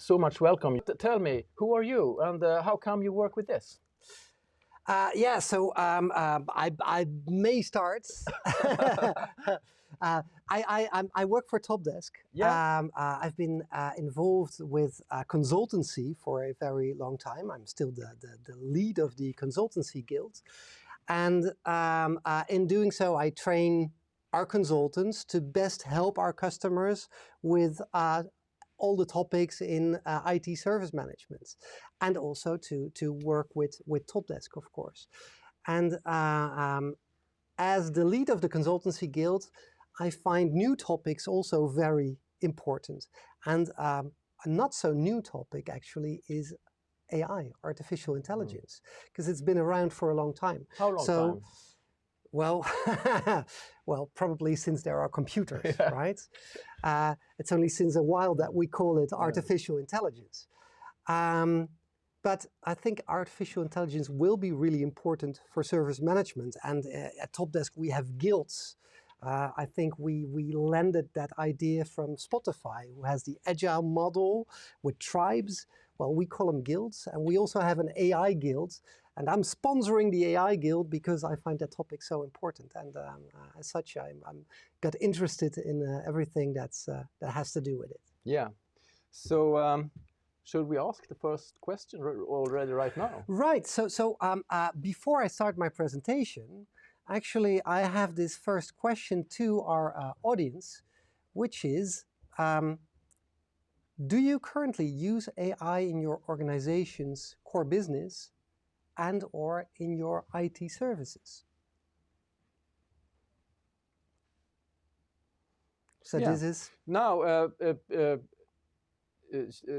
so much welcome. Tell me, who are you and how come you work with this? I may start. I work for TOPdesk. Yeah. I've been involved with consultancy for a very long time. I'm still the lead of the consultancy guild. And in doing so, I train our consultants to best help our customers with all the topics in IT service management, and also to work with TOPdesk, of course. And as the lead of the consultancy guild, I find new topics also very important. And a not so new topic actually is AI, artificial intelligence, because it's been around for a long time. How long time? Well, well, probably since there are computers, right? It's only since a while that we call it artificial intelligence. But I think artificial intelligence will be really important for service management. And at TOPdesk, we have guilds. I think we landed that idea from Spotify, who has the agile model with tribes. Well, we call them guilds. And we also have an AI guild. And I'm sponsoring the AI guild because I find that topic so important. And as such, I'm got interested in everything that has to do with it. Yeah. So should we ask the first question already right now? Right. So before I start my presentation, actually, I have this first question to our audience, which is, do you currently use AI in your organization's core business and or in your IT services? So this is... Now,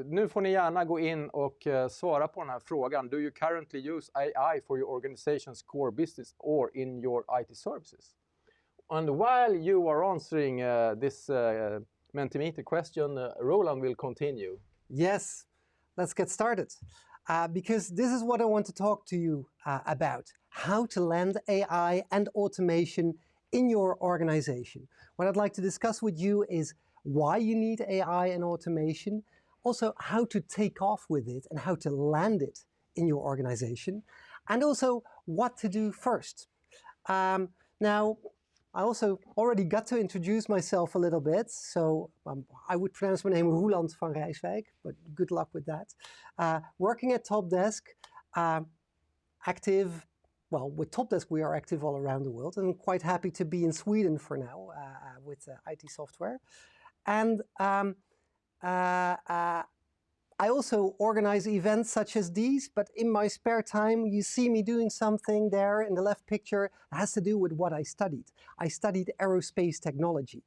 nu får ni gärna gå in och svara på den här frågan. Do you currently use AI for your organization's core business or in your IT services? And while you are answering this Mentimeter question, Roland will continue. Yes, let's get started. Because this is what I want to talk to you about. How to land AI and automation in your organization. What I'd like to discuss with you is why you need AI and automation, also how to take off with it and how to land it in your organization, and also what to do first. Now, I also already got to introduce myself a little bit, so I would pronounce my name Roeland van Rijswijk, but good luck with that. Working at TOPdesk, active, well, with TOPdesk we are active all around the world, and I'm quite happy to be in Sweden for now with IT software. And I also organize events such as these, but in my spare time, you see me doing something there in the left picture that has to do with what I studied. I studied aerospace technology.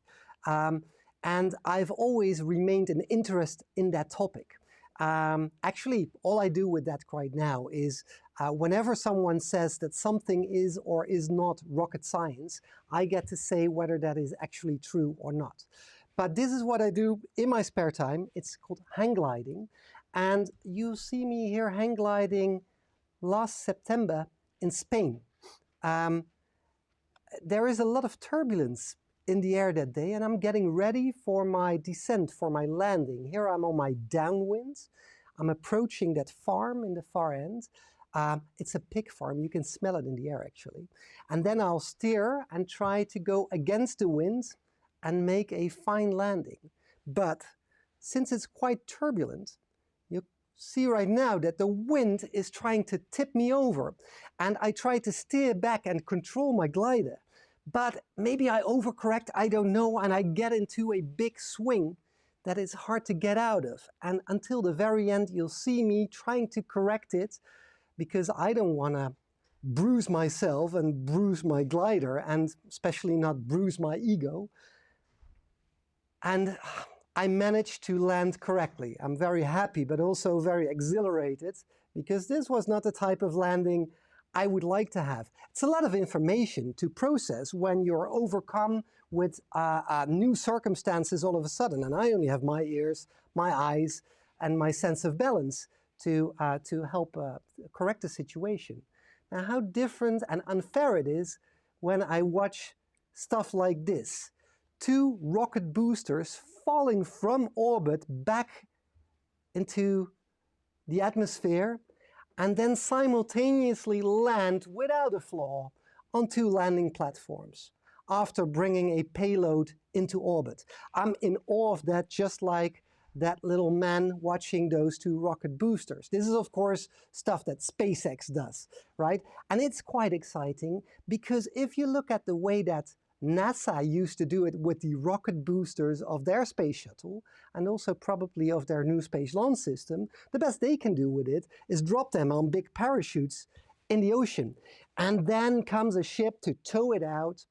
And I've always remained an interest in that topic. Actually, all I do with that right now is whenever someone says that something is or is not rocket science, I get to say whether that is actually true or not. But this is what I do in my spare time. It's called hang gliding. And you see me here hang gliding last September in Spain. There is a lot of turbulence in the air that day, and I'm getting ready for my descent, for my landing. Here I'm on my downwind. I'm approaching that farm in the far end. It's a pig farm. You can smell it in the air, actually. And then I'll steer and try to go against the wind and make a fine landing. But since it's quite turbulent, you see right now that the wind is trying to tip me over. And I try to steer back and control my glider. But maybe I overcorrect, I don't know, and I get into a big swing that is hard to get out of. And until the very end, you'll see me trying to correct it because I don't want to bruise myself and bruise my glider, and especially not bruise my ego. And I managed to land correctly. I'm very happy, but also very exhilarated, because this was not the type of landing I would like to have. It's a lot of information to process when you're overcome with new circumstances all of a sudden. And I only have my ears, my eyes, and my sense of balance to help correct the situation. Now, how different and unfair it is when I watch stuff like this. 2 rocket boosters falling from orbit back into the atmosphere and then simultaneously land without a flaw on 2 landing platforms after bringing a payload into orbit. I'm in awe of that, just like that little man watching those 2 rocket boosters. This is, of course, stuff that SpaceX does, right? And it's quite exciting because if you look at the way that NASA used to do it with the rocket boosters of their space shuttle and also probably of their new space launch system, the best they can do with it is drop them on big parachutes in the ocean. And then comes a ship to tow it out,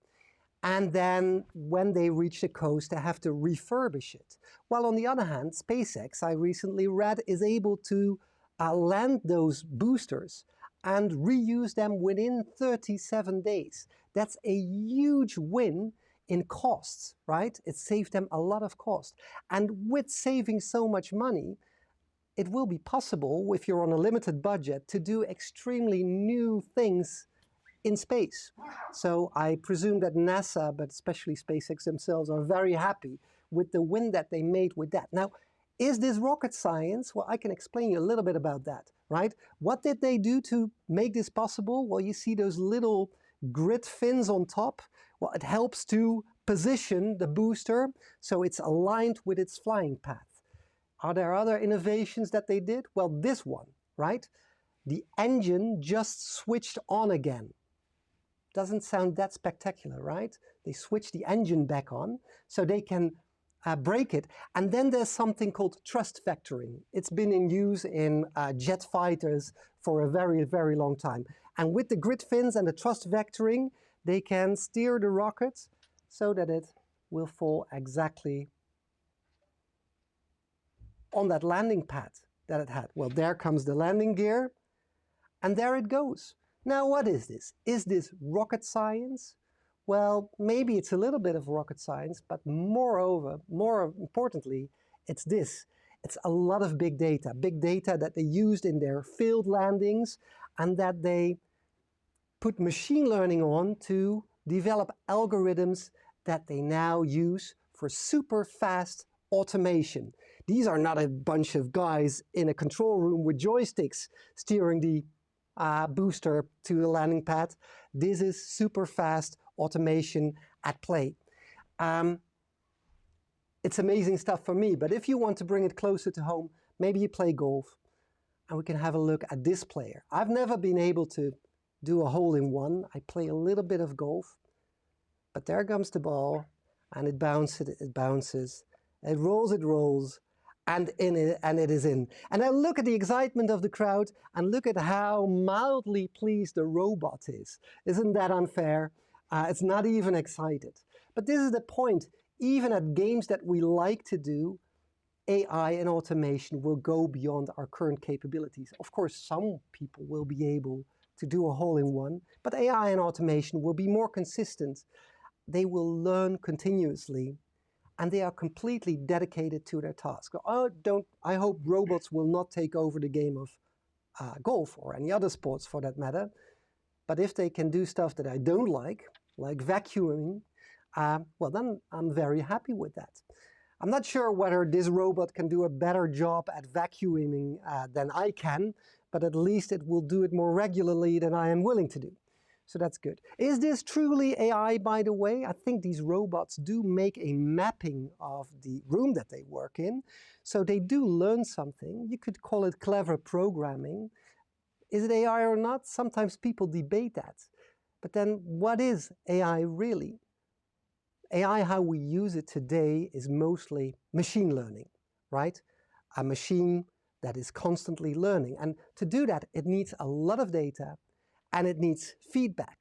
and then when they reach the coast, they have to refurbish it. While on the other hand, SpaceX, I recently read, is able to land those boosters and reuse them within 37 days. That's a huge win in costs, right? It saved them a lot of cost. And with saving so much money, it will be possible, if you're on a limited budget, to do extremely new things in space. So I presume that NASA, but especially SpaceX themselves, are very happy with the win that they made with that. Now, is this rocket science? Well, I can explain you a little bit about that, right? What did they do to make this possible? Well, you see those little grid fins on top. Well, it helps to position the booster so it's aligned with its flying path. Are there other innovations that they did? Well, this one, right? The engine just switched on again. Doesn't sound that spectacular, right? They switch the engine back on so they can brake it. And then there's something called thrust vectoring. It's been in use in jet fighters for a very, very long time. And with the grid fins and the thrust vectoring, they can steer the rocket so that it will fall exactly on that landing pad that it had. Well, there comes the landing gear, and there it goes. Now, what is this? Is this rocket science? Well, maybe it's a little bit of rocket science, but more importantly, it's this. It's a lot of big data that they used in their failed landings and that they put machine learning on to develop algorithms that they now use for super fast automation. These are not a bunch of guys in a control room with joysticks steering the booster to the landing pad. This is super fast automation at play. It's amazing stuff for me, but if you want to bring it closer to home, maybe you play golf and we can have a look at this player. I've never been able to do a hole-in-one. I play a little bit of golf, but there comes the ball and it bounces, it rolls, and it is in. And I look at the excitement of the crowd and look at how mildly pleased the robot is. Isn't that unfair? It's not even excited. But this is the point. Even at games that we like to do, AI and automation will go beyond our current capabilities. Of course, some people will be able to do a hole-in-one, but AI and automation will be more consistent. They will learn continuously, and they are completely dedicated to their task. I hope robots will not take over the game of golf or any other sports for that matter. But if they can do stuff that I don't like vacuuming, well, then I'm very happy with that. I'm not sure whether this robot can do a better job at vacuuming than I can, but at least it will do it more regularly than I am willing to do. So that's good. Is this truly AI, by the way? I think these robots do make a mapping of the room that they work in. So they do learn something. You could call it clever programming. Is it AI or not? Sometimes people debate that. But then what is AI really? AI, how we use it today, is mostly machine learning, right? A machine that is constantly learning. And to do that, it needs a lot of data and it needs feedback.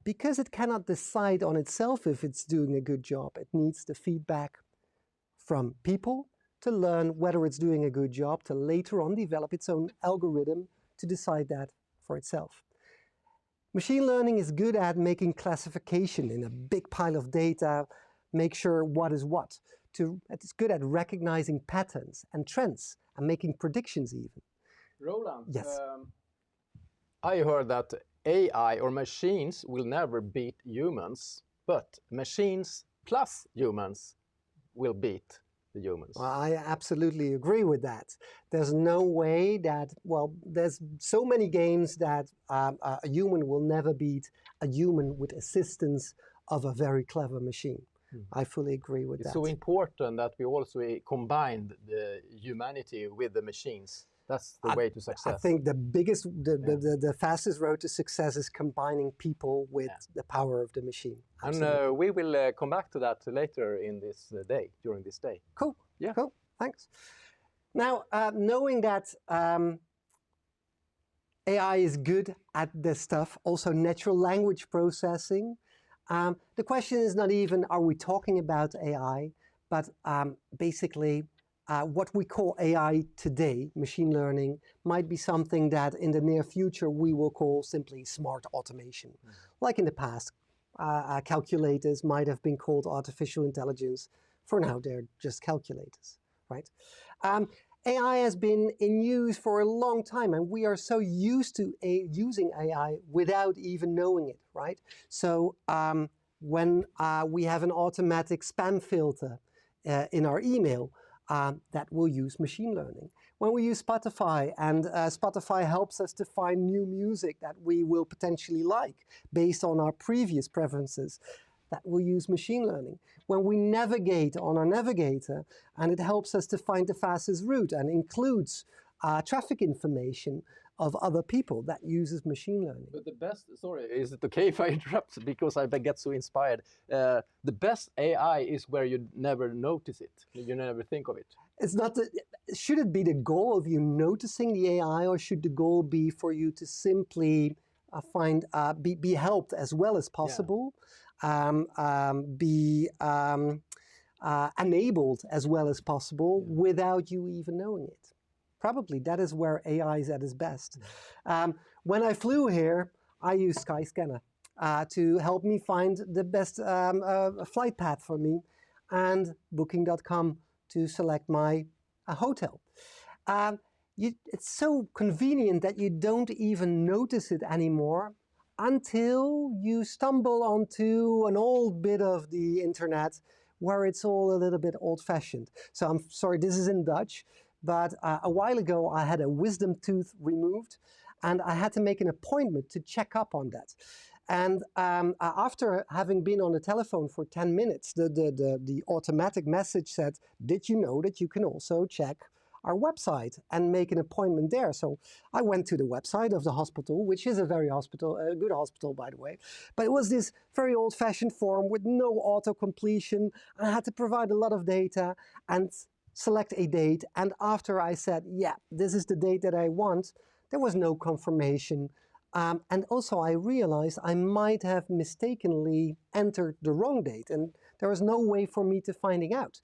Because it cannot decide on itself if it's doing a good job, it needs the feedback from people to learn whether it's doing a good job, to later on develop its own algorithm to decide that for itself. Machine learning is good at making classification in a big pile of data, make sure what is what. It's good at recognizing patterns and trends and making predictions even. Roland, yes. I heard that AI or machines will never beat humans, but machines plus humans will beat the humans. Well, I absolutely agree with that. There's no way that, well, there's so many games that a human will never beat a human with assistance of a very clever machine. I fully agree with that. It's so important that we also combine the humanity with the machines. That's the way to success. I think the fastest road to success is combining people with the power of the machine. Absolutely. And we will come back to that later in this day, during this day. Cool. Yeah. Cool. Thanks. Now, knowing that AI is good at this stuff, also natural language processing, the question is not even, are we talking about AI, but basically what we call AI today, machine learning, might be something that in the near future we will call simply smart automation. Like in the past, calculators might have been called artificial intelligence. For now, they're just calculators, right? AI has been in use for a long time, and we are so used to using AI without even knowing it, right? So when we have an automatic spam filter in our email, that will use machine learning. When we use Spotify, and Spotify helps us to find new music that we will potentially like based on our previous preferences, that will use machine learning. When we navigate on our navigator, and it helps us to find the fastest route and includes traffic information of other people, that uses machine learning. But the best, sorry, is it okay if I interrupt? Because I get so inspired. The best AI is where you never notice it. You never think of it. It's not should it be the goal of you noticing the AI, or should the goal be for you to simply be helped as well as possible? Yeah. Be enabled as well as possible without you even knowing it. Probably that is where AI is at its best. When I flew here, I used Skyscanner to help me find the best flight path for me, and Booking.com to select my hotel. It's so convenient that you don't even notice it anymore until you stumble onto an old bit of the internet where it's all a little bit old-fashioned. So I'm sorry, this is in Dutch, but a while ago I had a wisdom tooth removed, and I had to make an appointment to check up on that. And after having been on the telephone for 10 minutes, the automatic message said, did you know that you can also check our website and make an appointment there? So I went to the website of the hospital, which is a very good hospital, by the way. But it was this very old-fashioned form with no auto-completion. I had to provide a lot of data and select a date. And after I said, yeah, this is the date that I want, there was no confirmation. And also I realized I might have mistakenly entered the wrong date, and there was no way for me to finding out.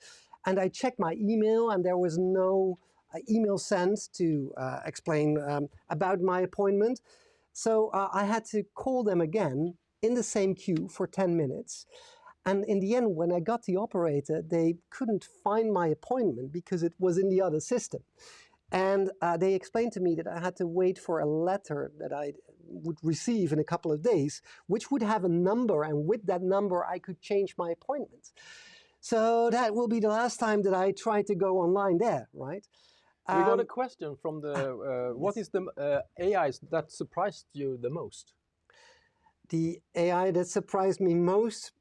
And I checked my email, and there was no email sent to explain about my appointment. So I had to call them again in the same queue for 10 minutes. And in the end, when I got the operator, they couldn't find my appointment because it was in the other system. And they explained to me that I had to wait for a letter that I would receive in a couple of days, which would have a number, and with that number I could change my appointment. So that will be the last time that I try to go online there, right? We got a question from the, what is the AI that surprised you the most? The AI that surprised me most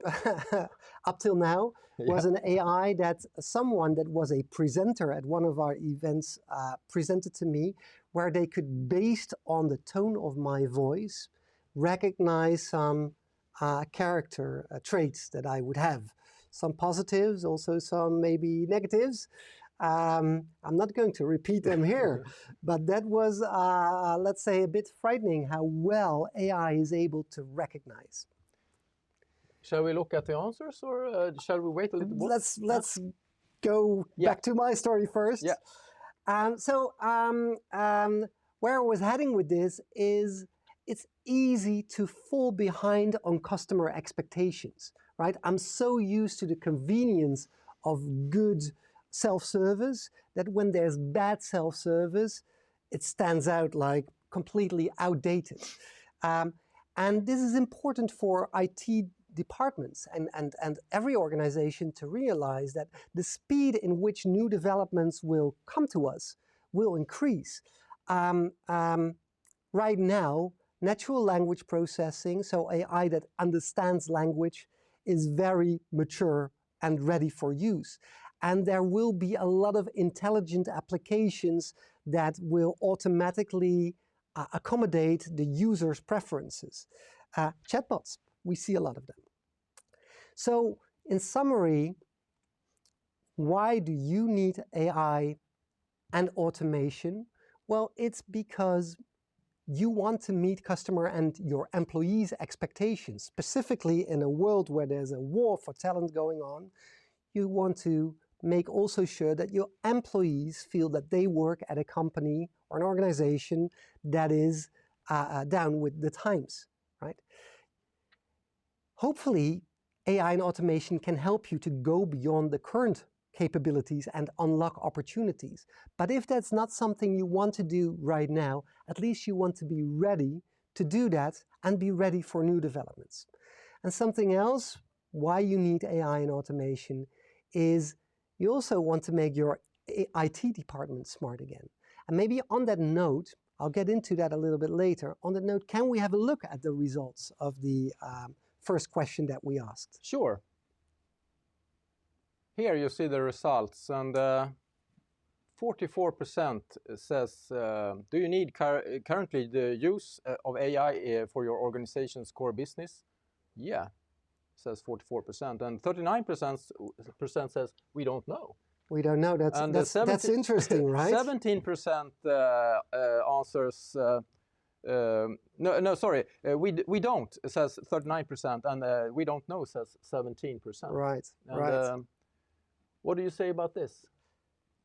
up till now was an AI that someone that was a presenter at one of our events presented to me, where they could, based on the tone of my voice, recognize some character traits that I would have. Some positives, also some maybe negatives. I'm not going to repeat them here, but that was, let's say, a bit frightening how well AI is able to recognize. Shall we look at the answers, or shall we wait a little bit? Let's go back to my story first. Yeah. Where I was heading with this is it's easy to fall behind on customer expectations, right? I'm so used to the convenience of good self-service that when there's bad self-service, it stands out like completely outdated. And this is important for IT departments and every organization to realize that the speed in which new developments will come to us will increase. Right now, natural language processing, so AI that understands language, is very mature and ready for use. And there will be a lot of intelligent applications that will automatically accommodate the user's preferences. Chatbots, we see a lot of them. So, in summary, why do you need AI and automation? Well, it's because you want to meet customer and your employees' expectations. Specifically in a world where there's a war for talent going on, you want to make also sure that your employees feel that they work at a company or an organization that is down with the times, right? Hopefully, AI and automation can help you to go beyond the current capabilities and unlock opportunities. But if that's not something you want to do right now, at least you want to be ready to do that and be ready for new developments. And something else, why you need AI and automation, is you also want to make your IT department smart again. And maybe on that note, I'll get into that a little bit later. On that note, can we have a look at the results of the first question that we asked? Sure. Here you see the results, and 44% says, do you need currently the use of AI for your organization's core business? Yeah, says 44%, and 39% says, we don't know. We don't know. That's interesting, right? 17% answers, we don't, says 39%, and we don't know, says 17%. Right, and, right. What do you say about this?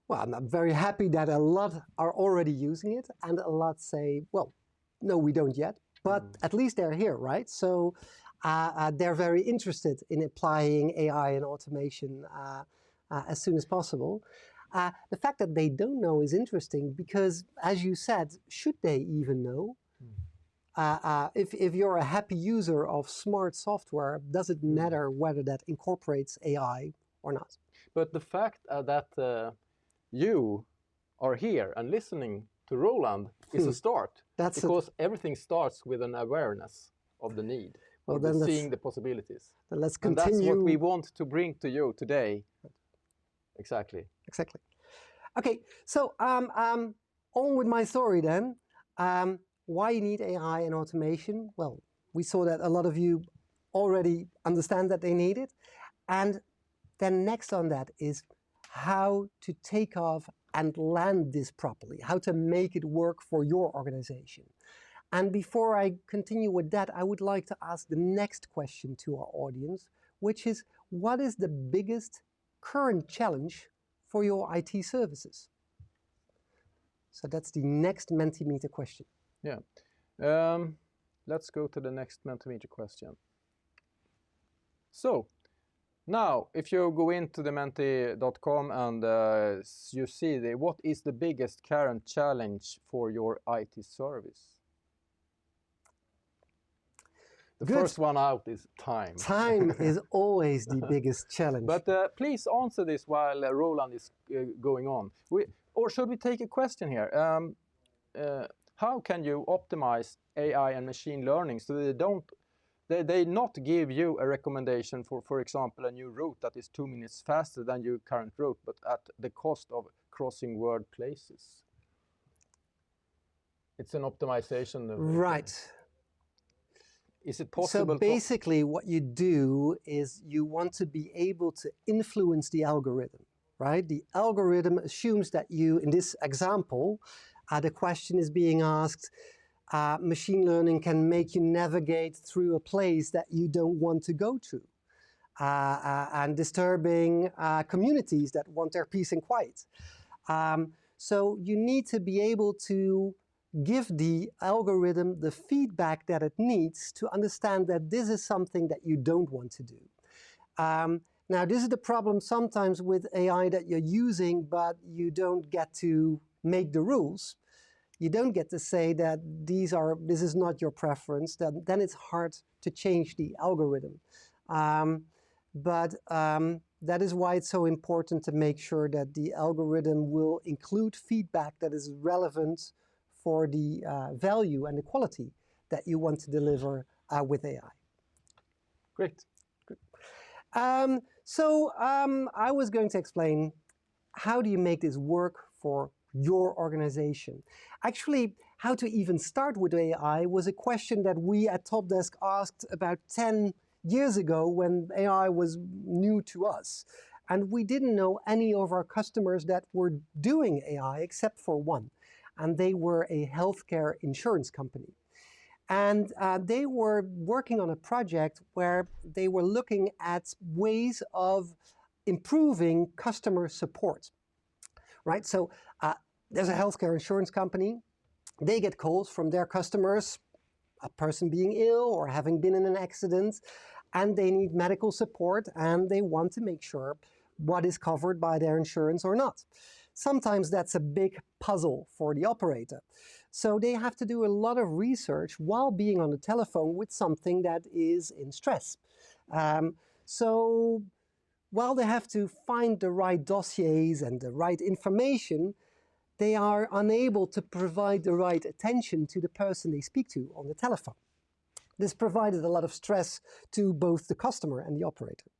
Well, I'm very happy that a lot are already using it, and a lot say, well, no, we don't yet, but at least they're here, right? So they're very interested in applying AI and automation as soon as possible. The fact that they don't know is interesting because, as you said, should they even know? If you're a happy user of smart software, does it matter whether that incorporates AI or not? But the fact that you are here and listening to Roeland is a start. Because everything starts with an awareness of the need, well, then seeing the possibilities. Then let's continue. And that's what we want to bring to you today. Exactly. Exactly. Okay, so on with my story then. Why you need AI and automation? Well, we saw that a lot of you already understand that they need it. And then next on that is how to take off and land this properly, how to make it work for your organization. And before I continue with that, I would like to ask the next question to our audience, which is, what is the biggest current challenge for your IT services? So that's the next Mentimeter question. Yeah. Let's go to the next Mentimeter question. So, now, if you go into the menti.com and you see what is the biggest current challenge for your IT service? The first one out is time. Time is always the biggest challenge. But please answer this while Roeland is going on. Or should we take a question here? How can you optimize AI and machine learning so they not give you a recommendation for example, a new route that is 2 minutes faster than your current route, but at the cost of crossing word places? It's an optimization. Right. Is it possible? So basically what you do is you want to be able to influence the algorithm, right? The algorithm assumes that you, in this example, the question is being asked, machine learning can make you navigate through a place that you don't want to go to, and disturbing communities that want their peace and quiet. So you need to be able to give the algorithm the feedback that it needs to understand that this is something that you don't want to do. Now, this is the problem sometimes with AI that you're using, but you don't get to make the rules. You don't get to say that this is not your preference, then it's hard to change the algorithm. That is why it's so important to make sure that the algorithm will include feedback that is relevant for the value and the quality that you want to deliver with AI. Great. I was going to explain, how do you make this work for your organization? Actually, how to even start with AI was a question that we at TOPdesk asked about 10 years ago when AI was new to us. And we didn't know any of our customers that were doing AI except for one. And they were a healthcare insurance company. And they were working on a project where they were looking at ways of improving customer support. Right? So there's a healthcare insurance company. They get calls from their customers, a person being ill or having been in an accident, and they need medical support, and they want to make sure what is covered by their insurance or not. Sometimes that's a big puzzle for the operator. So they have to do a lot of research while being on the telephone with something that is in stress. So while they have to find the right dossiers and the right information, they are unable to provide the right attention to the person they speak to on the telephone. This provided a lot of stress to both the customer and the operator.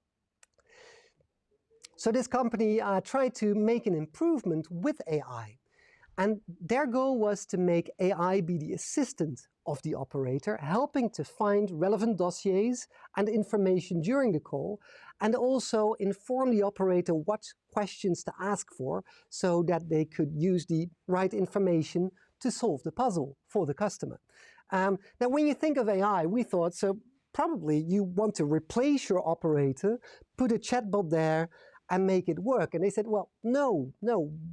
So this company tried to make an improvement with AI. And their goal was to make AI be the assistant of the operator, helping to find relevant dossiers and information during the call, and also inform the operator what questions to ask for so that they could use the right information to solve the puzzle for the customer. Now, when you think of AI, we thought, so probably you want to replace your operator, put a chatbot there, and make it work. And they said, well, no,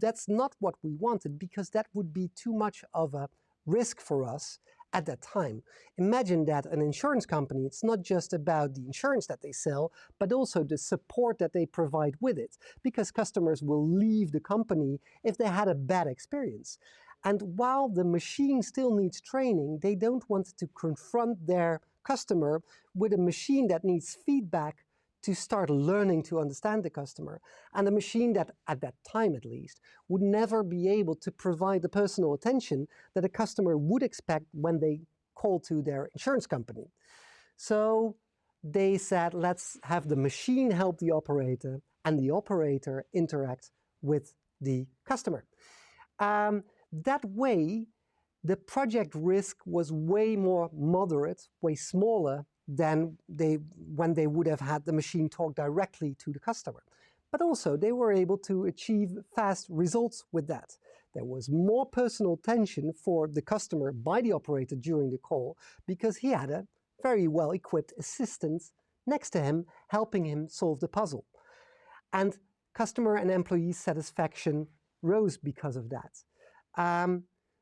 that's not what we wanted, because that would be too much of a risk for us at that time. Imagine that an insurance company, it's not just about the insurance that they sell, but also the support that they provide with it, because customers will leave the company if they had a bad experience. And while the machine still needs training, they don't want to confront their customer with a machine that needs feedback to start learning to understand the customer, and a machine that, at that time at least, would never be able to provide the personal attention that a customer would expect when they call to their insurance company. So they said, let's have the machine help the operator, and the operator interact with the customer. That way, the project risk was way more moderate, way smaller than when they would have had the machine talk directly to the customer. But also, they were able to achieve fast results with that. There was more personal attention for the customer by the operator during the call, because he had a very well-equipped assistant next to him, helping him solve the puzzle. And customer and employee satisfaction rose because of that.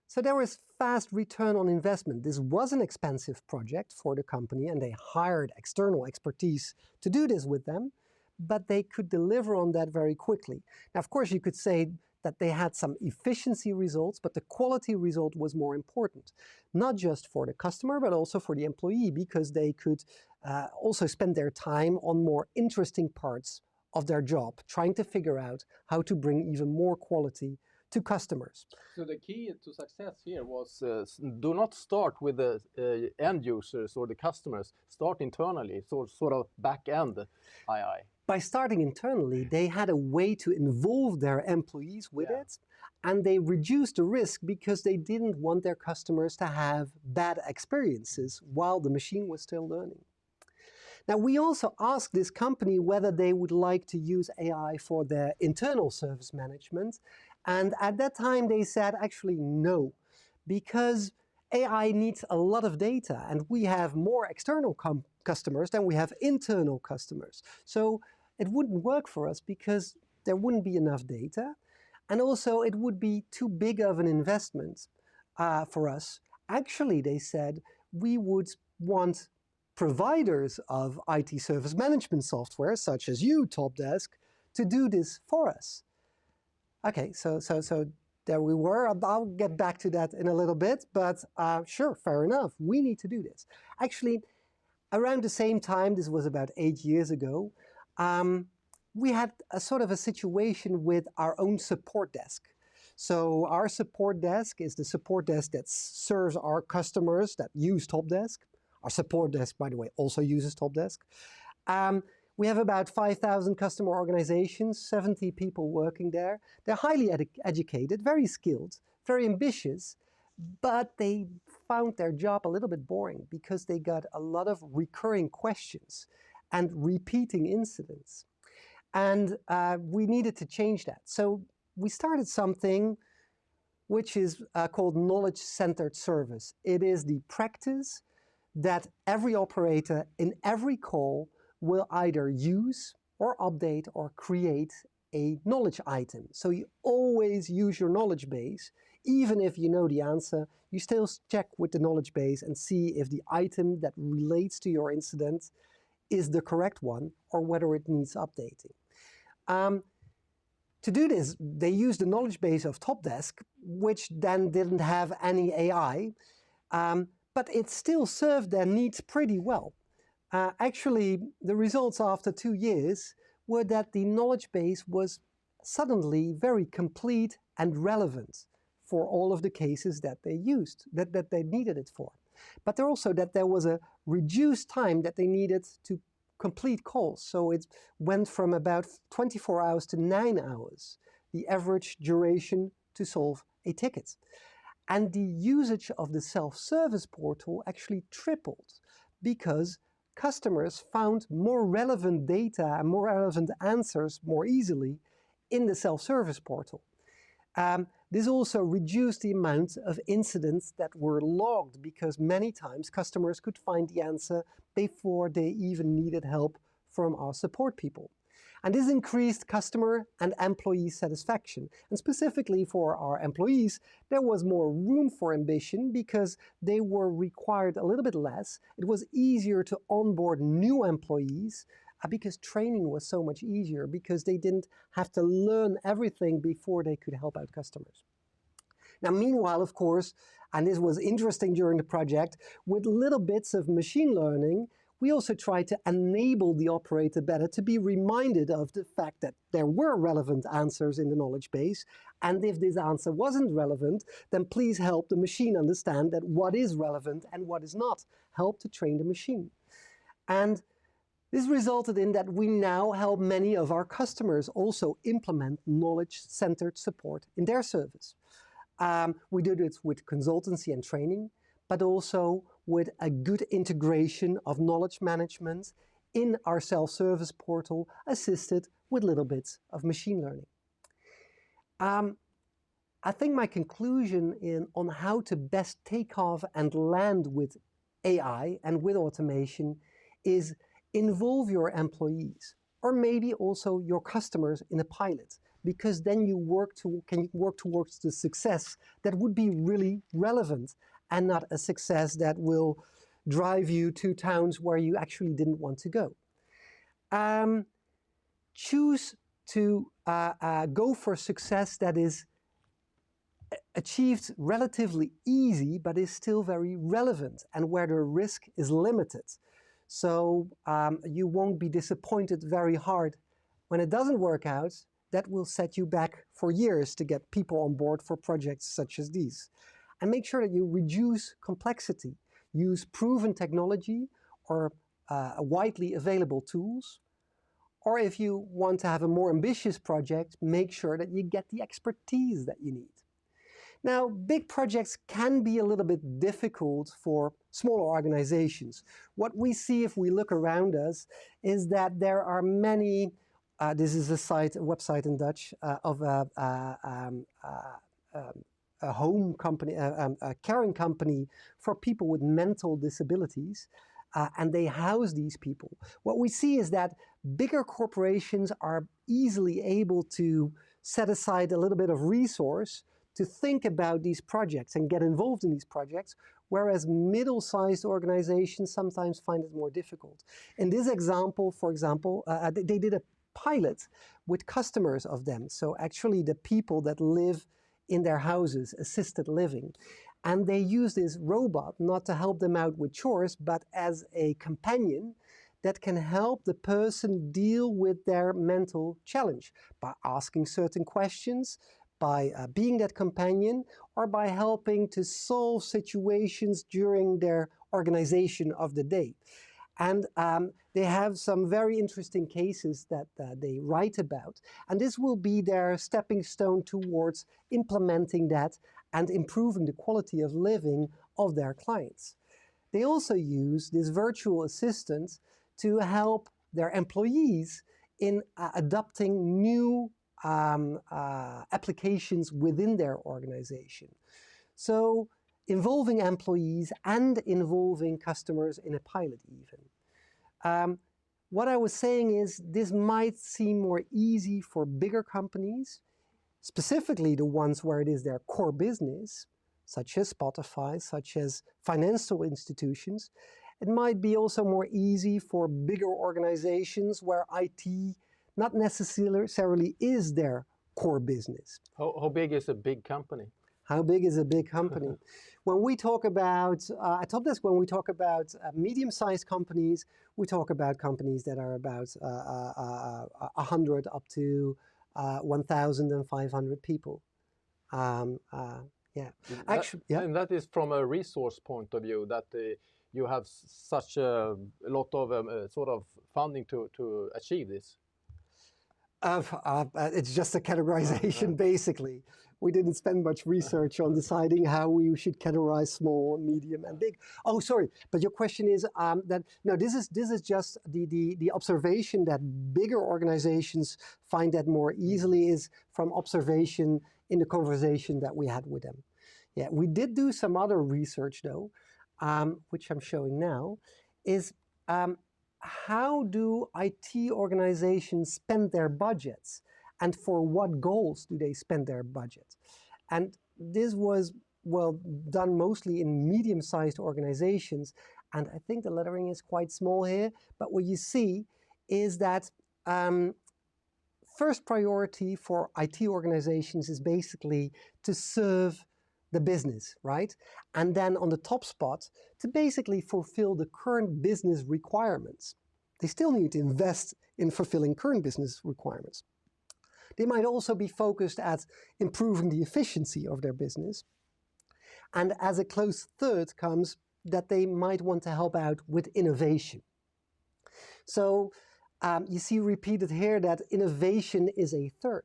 So there was fast return on investment. This was an expensive project for the company, and they hired external expertise to do this with them, but they could deliver on that very quickly. Now, of course, you could say that they had some efficiency results, but the quality result was more important, not just for the customer, but also for the employee, because they could also spend their time on more interesting parts of their job, trying to figure out how to bring even more quality to customers. So the key to success here was do not start with the end users or the customers. Start internally, so sort of back-end AI. By starting internally, they had a way to involve their employees with it, and they reduced the risk because they didn't want their customers to have bad experiences while the machine was still learning. Now, we also asked this company whether they would like to use AI for their internal service management. And at that time, they said, actually, no, because AI needs a lot of data, and we have more external customers than we have internal customers. So it wouldn't work for us because there wouldn't be enough data. And also, it would be too big of an investment for us. Actually, they said, we would want providers of IT service management software, such as you, TOPdesk, to do this for us. Okay, so there we were. I'll get back to that in a little bit, but sure, fair enough. We need to do this. Actually, Around the same time, this was about 8 years ago, we had a sort of a situation with our own support desk. So our support desk is the support desk that serves our customers that use TOPdesk. Our support desk, by the way, also uses TOPdesk. We have about 5,000 customer organizations, 70 people working there. They're highly educated, very skilled, very ambitious, but they found their job a little bit boring because they got a lot of recurring questions and repeating incidents. And we needed to change that. So we started something which is called knowledge-centered service. It is the practice that every operator in every call will either use or update or create a knowledge item. So you always use your knowledge base. Even if you know the answer, you still check with the knowledge base and see if the item that relates to your incident is the correct one or whether it needs updating. To do this, they used the knowledge base of TOPdesk, which then didn't have any AI, but it still served their needs pretty well. Actually, the results after 2 years were that the knowledge base was suddenly very complete and relevant for all of the cases that they used, that they needed it for. But also that there was a reduced time that they needed to complete calls. So it went from about 24 hours to 9 hours, the average duration to solve a ticket. And the usage of the self-service portal actually tripled because customers found more relevant data and more relevant answers more easily in the self-service portal. This also reduced the amount of incidents that were logged because many times customers could find the answer before they even needed help from our support people. And this increased customer and employee satisfaction. And specifically for our employees, there was more room for ambition because they were required a little bit less. It was easier to onboard new employees because training was so much easier because they didn't have to learn everything before they could help out customers. Now, meanwhile, of course, and this was interesting during the project, with little bits of machine learning, we also tried to enable the operator better to be reminded of the fact that there were relevant answers in the knowledge base. And if this answer wasn't relevant, then please help the machine understand that what is relevant and what is not. Help to train the machine. And this resulted in that we now help many of our customers also implement knowledge-centered support in their service. We did it with consultancy and training, but also with a good integration of knowledge management in our self-service portal, assisted with little bits of machine learning. I think my conclusion on how to best take off and land with AI and with automation is involve your employees, or maybe also your customers in a pilot, because then you can work towards the success that would be really relevant and not a success that will drive you to towns where you actually didn't want to go. Choose to go for success that is achieved relatively easy, but is still very relevant and where the risk is limited. So you won't be disappointed very hard when it doesn't work out. That will set you back for years to get people on board for projects such as these. And make sure that you reduce complexity. Use proven technology or widely available tools. Or if you want to have a more ambitious project, make sure that you get the expertise that you need. Now, big projects can be a little bit difficult for smaller organizations. What we see if we look around us is that there are many, this is a website in Dutch, of a home company, a caring company for people with mental disabilities, and they house these people. What we see is that bigger corporations are easily able to set aside a little bit of resource to think about these projects and get involved in these projects, whereas middle-sized organizations sometimes find it more difficult. In this example, for example, they did a pilot with customers of them, so actually the people that live in their houses, assisted living. And they use this robot not to help them out with chores, but as a companion that can help the person deal with their mental challenge by asking certain questions, by being that companion, or by helping to solve situations during their organization of the day. And they have some very interesting cases that they write about. And this will be their stepping stone towards implementing that and improving the quality of living of their clients. They also use this virtual assistant to help their employees in adopting new applications within their organization. So involving employees and involving customers in a pilot even. What I was saying is this might seem more easy for bigger companies, specifically the ones where it is their core business, such as Spotify, such as financial institutions. It might be also more easy for bigger organizations where IT not necessarily is their core business. How big is a big company? How big is a big company? When we talk about, at TOPdesk, when we talk about medium-sized companies, we talk about companies that are about 100 up to 1,500 people. Yeah. Actually, yeah. And that is from a resource point of view, that you have such a lot of sort of funding to achieve this. It's just a categorization, basically. We didn't spend much research on deciding how we should categorize small, medium, and big. Oh, sorry, but your question is that no, this is just the observation that bigger organizations find that more easily is from observation in the conversation that we had with them. Yeah, we did do some other research though, which I'm showing now, is how do IT organizations spend their budgets, and for what goals do they spend their budget? And this was, well, done mostly in medium-sized organizations, and I think the lettering is quite small here, but what you see is that first priority for IT organizations is basically to serve the business, right? And then on the top spot, to basically fulfill the current business requirements. They still need to invest in fulfilling current business requirements. They might also be focused at improving the efficiency of their business. And as a close third comes that they might want to help out with innovation. So you see repeated here that innovation is a third.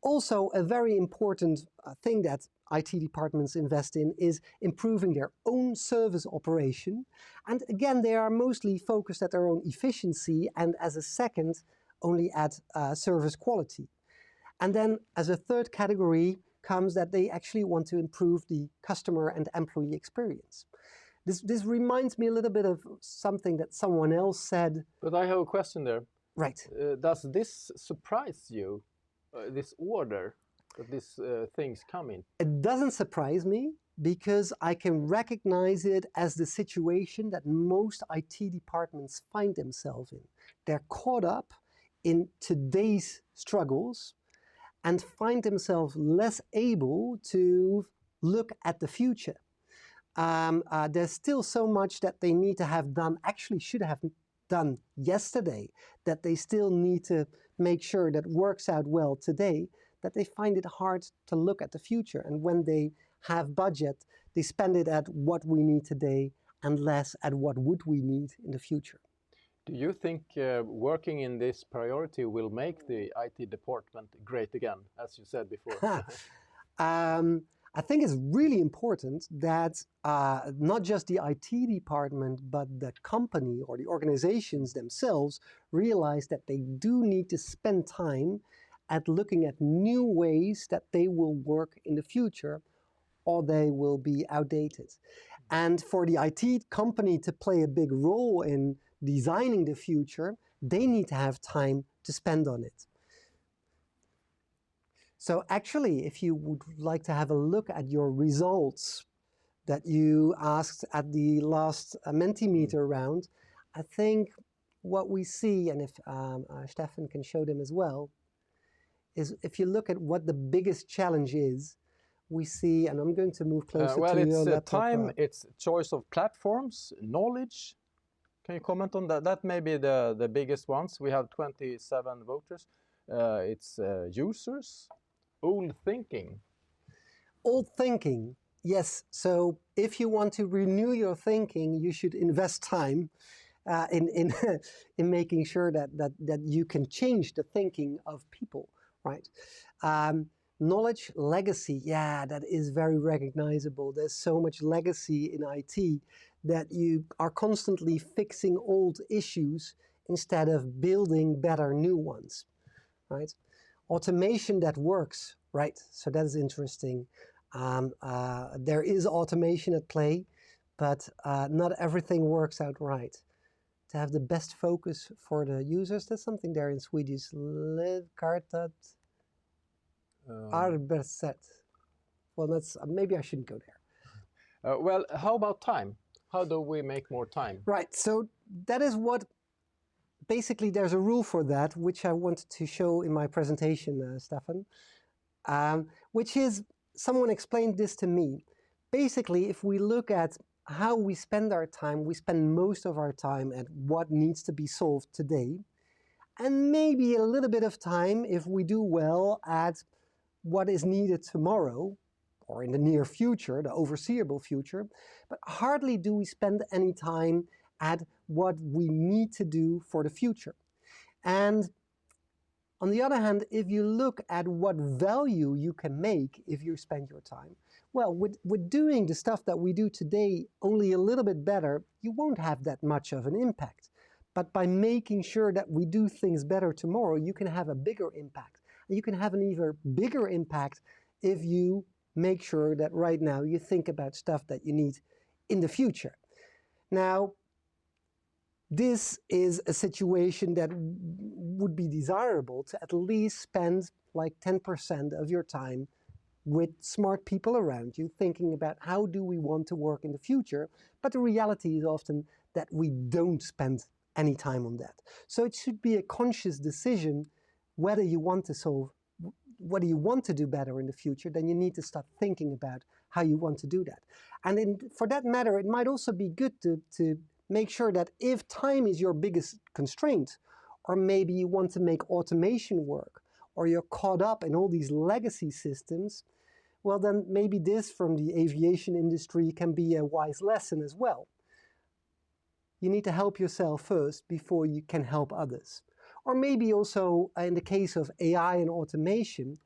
Also, a very important thing that IT departments invest in is improving their own service operation. And again, they are mostly focused at their own efficiency, and as a second, only at service quality. And then as a third category comes that they actually want to improve the customer and employee experience. This reminds me a little bit of something that someone else said. But I have a question there. Right. Does this surprise you, this order, that these things come in? It doesn't surprise me because I can recognize it as the situation that most IT departments find themselves in. They're caught up in today's struggles and find themselves less able to look at the future. There's still so much that they need to have done, actually should have done yesterday, that they still need to make sure that works out well today, that they find it hard to look at the future. And when they have budget, they spend it at what we need today and less at what would we need in the future. Do you think working in this priority will make the IT department great again, as you said before? I think it's really important that not just the IT department, but the company or the organizations themselves realize that they do need to spend time at looking at new ways that they will work in the future, or they will be outdated. And for the IT company to play a big role in designing the future, they need to have time to spend on it. So actually, if you would like to have a look at your results that you asked at the last Mentimeter round, I think what we see, and if Stefan can show them as well, is if you look at what the biggest challenge is, we see, and I'm going to move closer well, to it's your laptop. time, it's choice of platforms, knowledge. Can you comment on that? That may be the biggest ones. We have 27 voters. It's users, old thinking. Old thinking, yes. So if you want to renew your thinking, you should invest time in in making sure that you can change the thinking of people, right? Knowledge, legacy, yeah, that is very recognizable. There's so much legacy in IT that you are constantly fixing old issues instead of building better new ones, right? Automation that works, right? So that is interesting. There is automation at play, but not everything works out right. To have the best focus for the users, that's something there in Swedish. Arbetssätt. Well, that's maybe I shouldn't go there. Well, how about time? How do we make more time? Right, so that is what, basically there's a rule for that, which I wanted to show in my presentation, Stefan, which is, someone explained this to me. Basically, if we look at how we spend our time, we spend most of our time at what needs to be solved today, and maybe a little bit of time, if we do well, at what is needed tomorrow, or in the near future, the overseeable future, but hardly do we spend any time at what we need to do for the future. And on the other hand, if you look at what value you can make if you spend your time, well, with doing the stuff that we do today only a little bit better, you won't have that much of an impact. But by making sure that we do things better tomorrow, you can have a bigger impact. And you can have an even bigger impact if you make sure that right now you think about stuff that you need in the future. Now, this is a situation that would be desirable to at least spend like 10% of your time with smart people around you, thinking about how do we want to work in the future. But the reality is often that we don't spend any time on that. So it should be a conscious decision whether you want to solve, whether you want to do better in the future, then you need to start thinking about how you want to do that. And for that matter, it might also be good to make sure that if time is your biggest constraint, or maybe you want to make automation work, or you're caught up in all these legacy systems, well then maybe this from the aviation industry can be a wise lesson as well. You need to help yourself first before you can help others. Or maybe also in the case of AI and automation,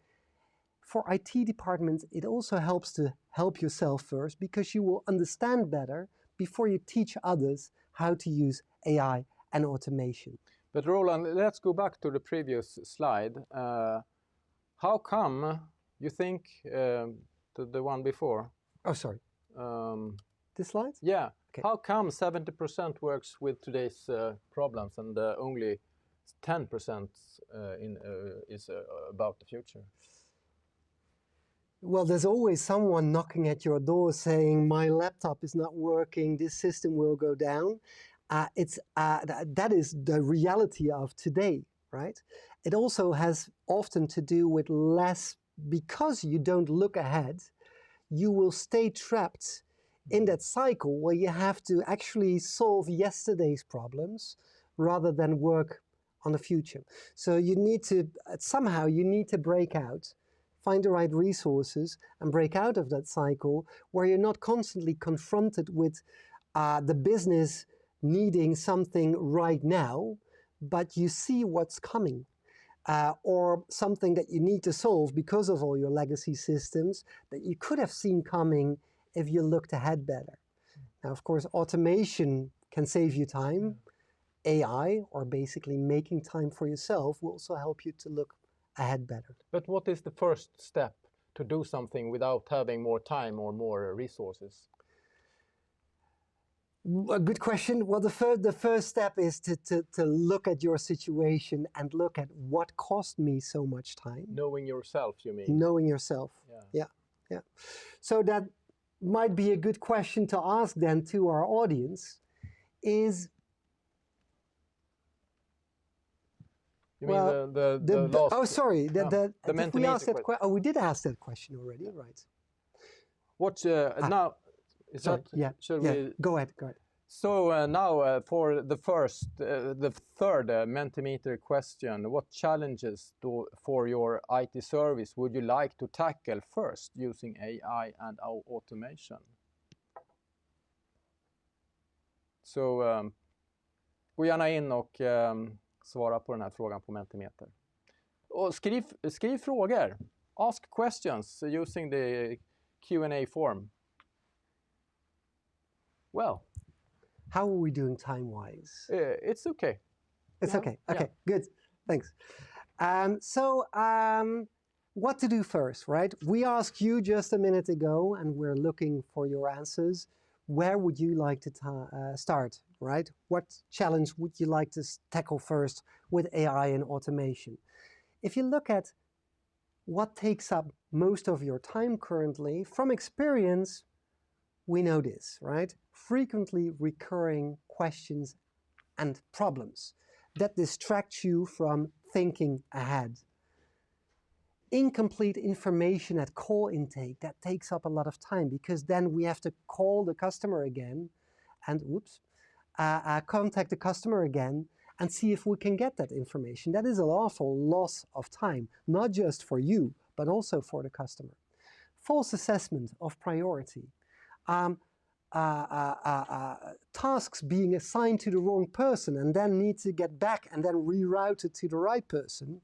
for IT departments, it also helps to help yourself first because you will understand better before you teach others how to use AI and automation. But Roland, let's go back to the previous slide. How come you think the one before? Oh, sorry. This slide? Yeah. Okay. How come 70% works with today's problems and only 10% is about the future? Well, there's always someone knocking at your door saying, my laptop is not working, this system will go down. That is the reality of today, right? It also has often to do with less, because you don't look ahead, you will stay trapped in that cycle where you have to actually solve yesterday's problems rather than work on the future. So you need to, somehow you need to break out, find the right resources and break out of that cycle where you're not constantly confronted with the business needing something right now, but you see what's coming. Or something that you need to solve because of all your legacy systems that you could have seen coming if you looked ahead better. Now, of course, automation can save you time. AI, or basically making time for yourself, will also help you to look ahead better. But what is the first step to do something without having more time or more resources? A good question. Well, the first step is to look at your situation and look at what cost me so much time. Knowing yourself, you mean? Knowing yourself. Yeah. So that might be a good question to ask then to our audience is... You mean the last... Oh, sorry. the We did ask that question already, yeah. right? What now? Is Sorry, that? yeah, Should yeah. we? Go ahead, go ahead. So now for the third Mentimeter question, what challenges for your IT service would you like to tackle first using AI and automation? Så gå gärna in och svara på den här frågan på Mentimeter. Och skriv frågor. Ask questions using the Q&A form. Well. How are we doing time-wise? It's okay. It's okay. Okay, yeah. Good. Thanks. What to do first, right? We asked you just a minute ago, and we're looking for your answers. Where would you like to start, right? What challenge would you like to tackle first with AI and automation? If you look at what takes up most of your time currently, from experience, we know this, right? Frequently recurring questions and problems that distract you from thinking ahead. Incomplete information at call intake, that takes up a lot of time because then we have to call the customer again and contact the customer again and see if we can get that information. That is an awful loss of time, not just for you, but also for the customer. False assessment of priority. Tasks being assigned to the wrong person and then need to get back and then rerouted to the right person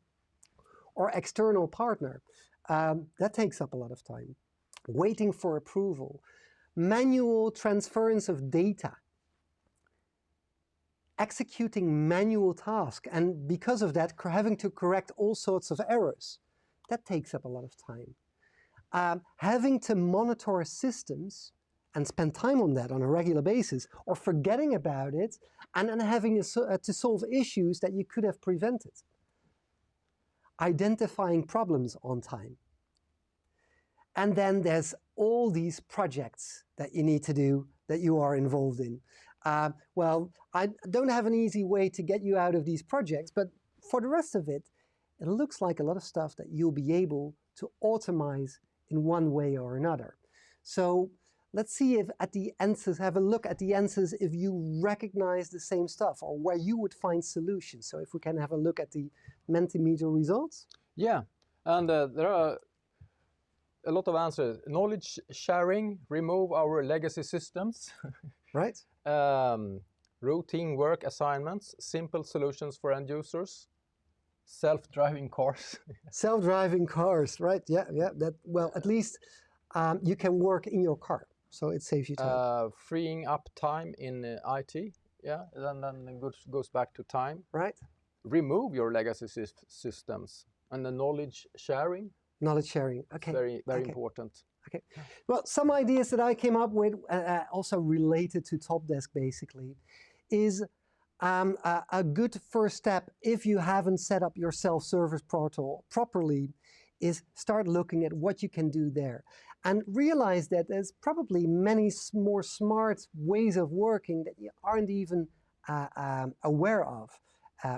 or external partner. That takes up a lot of time. Waiting for approval. Manual transference of data. Executing manual tasks, and because of that, having to correct all sorts of errors. That takes up a lot of time. Having to monitor systems and spend time on that on a regular basis, or forgetting about it, and then having to solve issues that you could have prevented. Identifying problems on time. And then there's all these projects that you need to do that you are involved in. Well, I don't have an easy way to get you out of these projects, but for the rest of it, it looks like a lot of stuff that you'll be able to automate in one way or another. So let's see if at the answers, have a look at the answers if you recognize the same stuff or where you would find solutions. So if we can have a look at the Mentimeter results. Yeah, and there are a lot of answers. Knowledge sharing, remove our legacy systems. Right. Routine work assignments, simple solutions for end users. Self-driving cars. Self-driving cars, right? Yeah, yeah. That, well, at least you can work in your car, so it saves you time. Freeing up time in IT. Yeah, then it goes back to time. Right. Remove your legacy systems and the knowledge sharing. Knowledge sharing. Okay. Very important. Okay. Well, some ideas that I came up with, also related to TOPdesk, basically, is a good first step if you haven't set up your self-service portal properly, is start looking at what you can do there. And realize that there's probably many more smart ways of working that you aren't even aware of,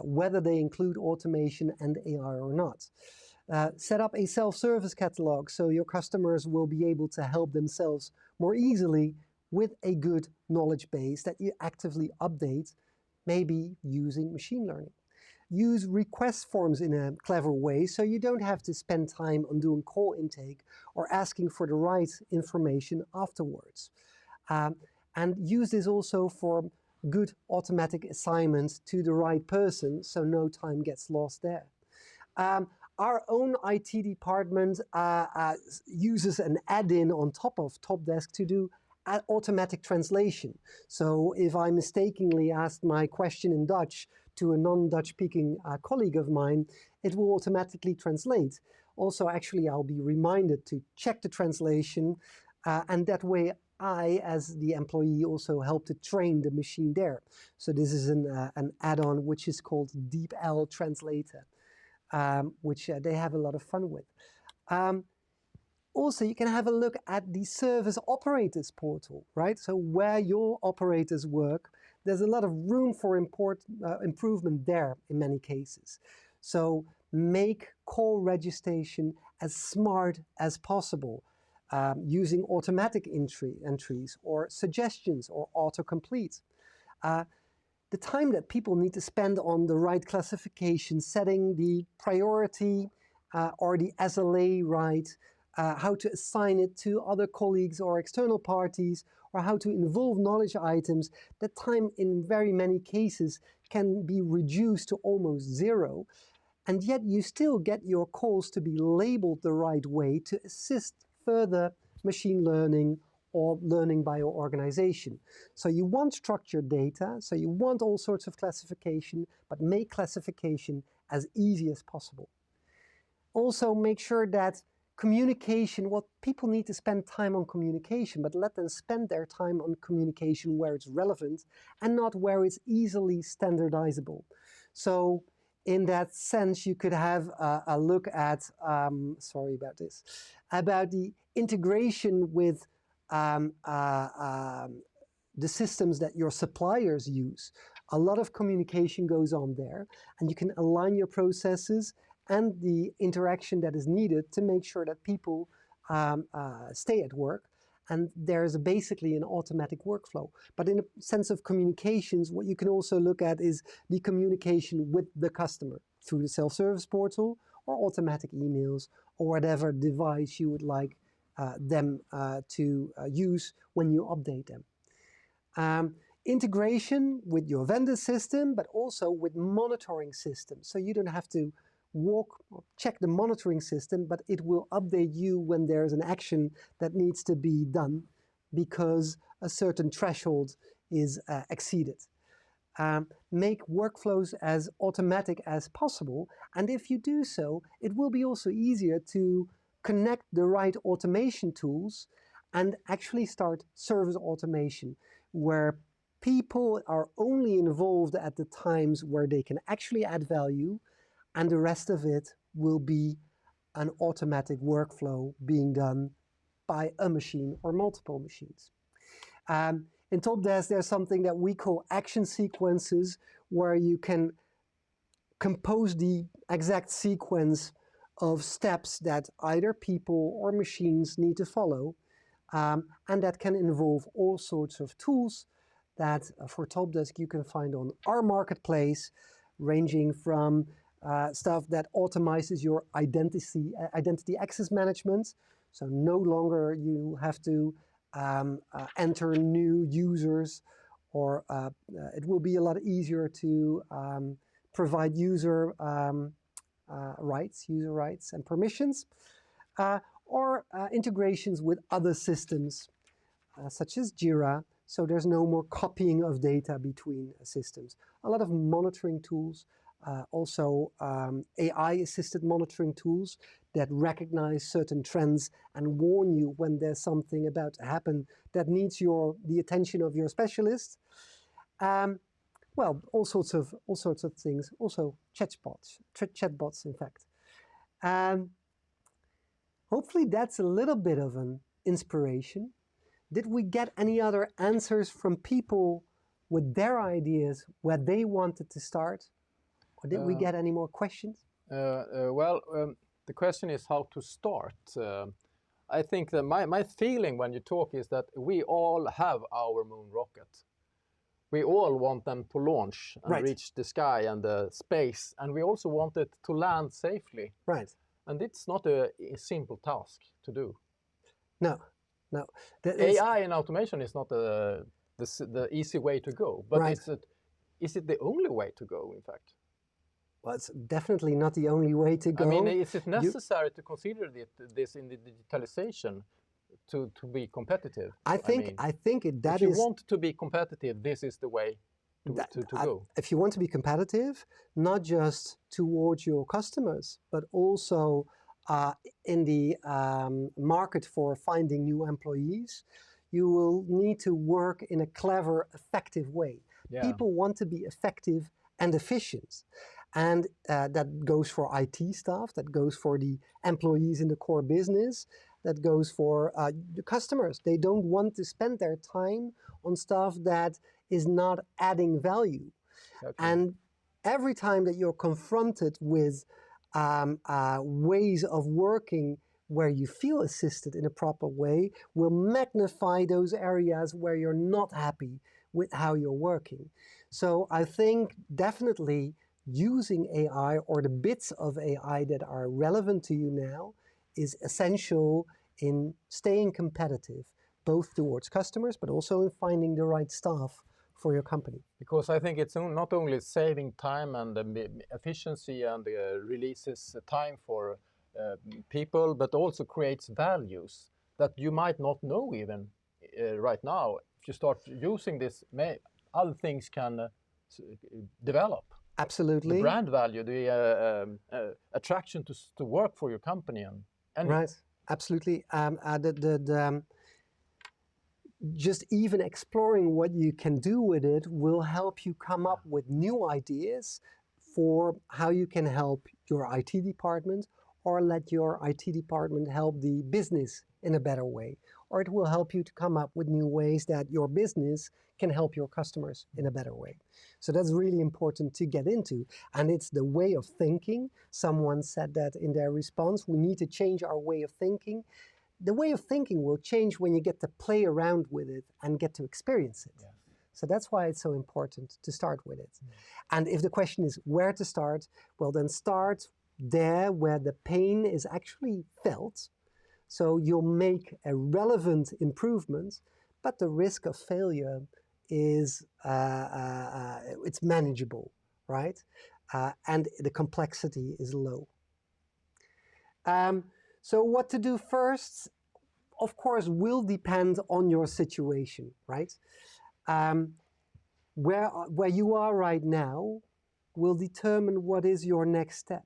whether they include automation and AI or not. Set up a self-service catalog so your customers will be able to help themselves more easily with a good knowledge base that you actively update, maybe using machine learning. Use request forms in a clever way so you don't have to spend time on doing call intake or asking for the right information afterwards. And use this also for good automatic assignments to the right person so no time gets lost there. Our own IT department uses an add-in on top of TOPdesk to do automatic translation. So if I mistakenly asked my question in Dutch to a non-Dutch speaking colleague of mine, it will automatically translate. Also, actually, I'll be reminded to check the translation, and that way I, as the employee, also help to train the machine there. So this is an add-on which is called DeepL Translator. Which they have a lot of fun with. Also, you can have a look at the service operators portal, right? So where your operators work, there's a lot of room for improvement there in many cases. So make call registration as smart as possible. using automatic entries or suggestions or autocomplete. The time that people need to spend on the right classification, setting the priority or the SLA right, how to assign it to other colleagues or external parties, or how to involve knowledge items, that time in very many cases can be reduced to almost zero. And yet you still get your calls to be labeled the right way to assist further machine learning or learning by your organization. So you want structured data, so you want all sorts of classification, but make classification as easy as possible. Also make sure that communication, well, people need to spend time on communication, but let them spend their time on communication where it's relevant and not where it's easily standardizable. So in that sense, you could have a look at, sorry about this, about the integration with the systems that your suppliers use. A lot of communication goes on there, and you can align your processes and the interaction that is needed to make sure that people stay at work. And there's basically an automatic workflow. But in a sense of communications, what you can also look at is the communication with the customer through the self-service portal or automatic emails or whatever device you would like them to use when you update them. Integration with your vendor system, but also with monitoring systems. So you don't have to check the monitoring system, but it will update you when there's an action that needs to be done because a certain threshold is exceeded. Make workflows as automatic as possible, and if you do so, it will be also easier to connect the right automation tools and actually start service automation, where people are only involved at the times where they can actually add value, and the rest of it will be an automatic workflow being done by a machine or multiple machines. In TOPdesk, there's something that we call action sequences, where you can compose the exact sequence of steps that either people or machines need to follow, and that can involve all sorts of tools that for TOPdesk you can find on our marketplace, ranging from stuff that automizes your identity access management. So no longer you have to enter new users, or it will be a lot easier to provide user rights and permissions, or integrations with other systems such as Jira. So there's no more copying of data between systems. A lot of monitoring tools. Also AI-assisted monitoring tools that recognize certain trends and warn you when there's something about to happen that needs the attention of your specialist. Well, all sorts of things. Also chatbots, in fact. Hopefully that's a little bit of an inspiration. Did we get any other answers from people with their ideas where they wanted to start? Or did we get any more questions? The question is how to start. I think that my feeling when you talk is that we all have our moon rocket. We all want them to launch and reach the sky and the space, and we also want it to land safely. Right. And it's not a simple task to do. No. AI and automation is not the easy way to go, but is it the only way to go, in fact? Well, it's definitely not the only way to go. I mean, is it necessary to consider this in the digitalization to be competitive? I think if you want to be competitive, this is the way to go. If you want to be competitive, not just towards your customers, but also in the market for finding new employees, you will need to work in a clever, effective way. Yeah. People want to be effective and efficient. And that goes for IT staff, that goes for the employees in the core business, that goes for the customers. They don't want to spend their time on stuff that is not adding value. Okay. And every time that you're confronted with ways of working where you feel assisted in a proper way will magnify those areas where you're not happy with how you're working. So I think definitely using AI or the bits of AI that are relevant to you now is essential in staying competitive, both towards customers, but also in finding the right staff for your company. Because I think it's not only saving time and efficiency and releases time for people, but also creates values that you might not know even right now. If you start using this, other things can develop. Absolutely. The brand value, the attraction to work for your company. And right, absolutely. Just even exploring what you can do with it will help you come up with new ideas for how you can help your IT department, or let your IT department help the business in a better way. Or it will help you to come up with new ways that your business can help your customers in a better way. So that's really important to get into. And it's the way of thinking. Someone said that in their response, we need to change our way of thinking. The way of thinking will change when you get to play around with it and get to experience it. Yeah. So that's why it's so important to start with it. And if the question is where to start, well, then start there where the pain is actually felt. So you'll make a relevant improvement, but the risk of failure is it's manageable, right? And the complexity is low. So what to do first, of course, will depend on your situation, right? Where you are right now will determine what is your next step.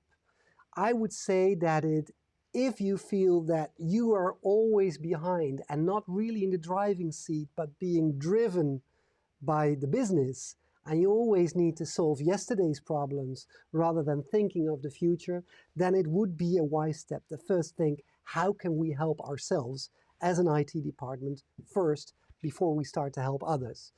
I would say that if you feel that you are always behind and not really in the driving seat, but being driven by the business, and you always need to solve yesterday's problems rather than thinking of the future, then it would be a wise step to first think, how can we help ourselves as an IT department first before we start to help others?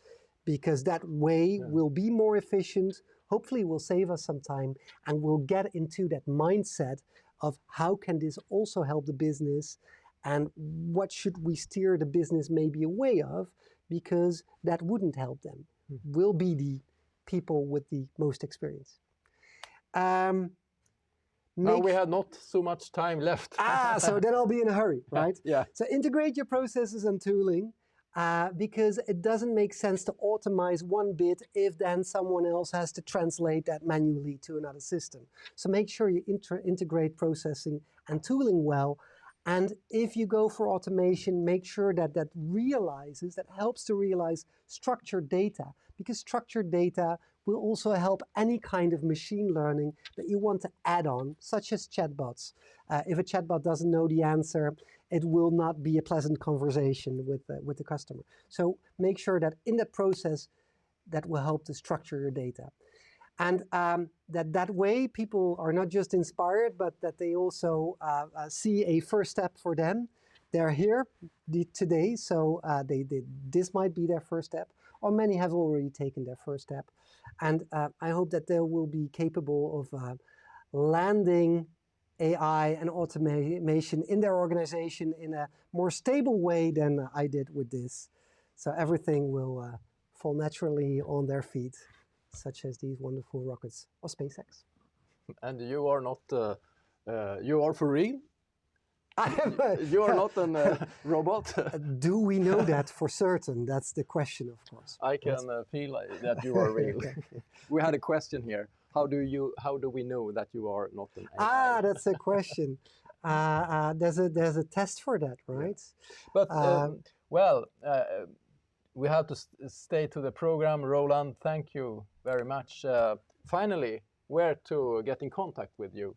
Because that way will be more efficient, hopefully will save us some time, and we'll get into that mindset of how can this also help the business, and what should we steer the business maybe away of, because that wouldn't help them. Will be the people with the most experience. Now we have not so much time left. So then I'll be in a hurry, right? Yeah. So integrate your processes and tooling, because it doesn't make sense to automate one bit if then someone else has to translate that manually to another system. So make sure you integrate processing and tooling well. And if you go for automation, make sure that that helps to realize structured data, because structured data will also help any kind of machine learning that you want to add on, such as chatbots. If a chatbot doesn't know the answer, it will not be a pleasant conversation with the customer. So make sure that in that process, that will help to structure your data. And that way people are not just inspired, but that they also see a first step for them. They're here today, so this might be their first step, or many have already taken their first step. And I hope that they will be capable of landing AI and automation in their organization in a more stable way than I did with this. So everything will fall naturally on their feet, such as these wonderful rockets of SpaceX. And you are not, you are for real? You are not a robot? Do we know that for certain? That's the question, of course. I can feel that you are real. We had a question here. How do we know that you are not an AI? That's a question. There's a test for that, right? Yeah. But we have to stay to the program. Roeland, thank you very much. Finally, where to get in contact with you?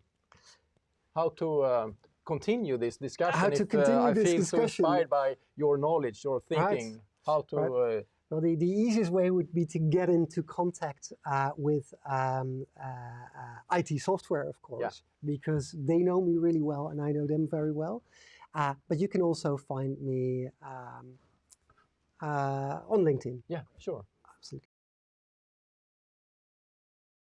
How to continue this discussion? How to continue this discussion? I feel so inspired by your knowledge, your thinking. Right. How to... Right. Well, the easiest way would be to get into contact with IT software, of course, because they know me really well and I know them very well. But you can also find me on LinkedIn. Yeah, sure. Absolutely.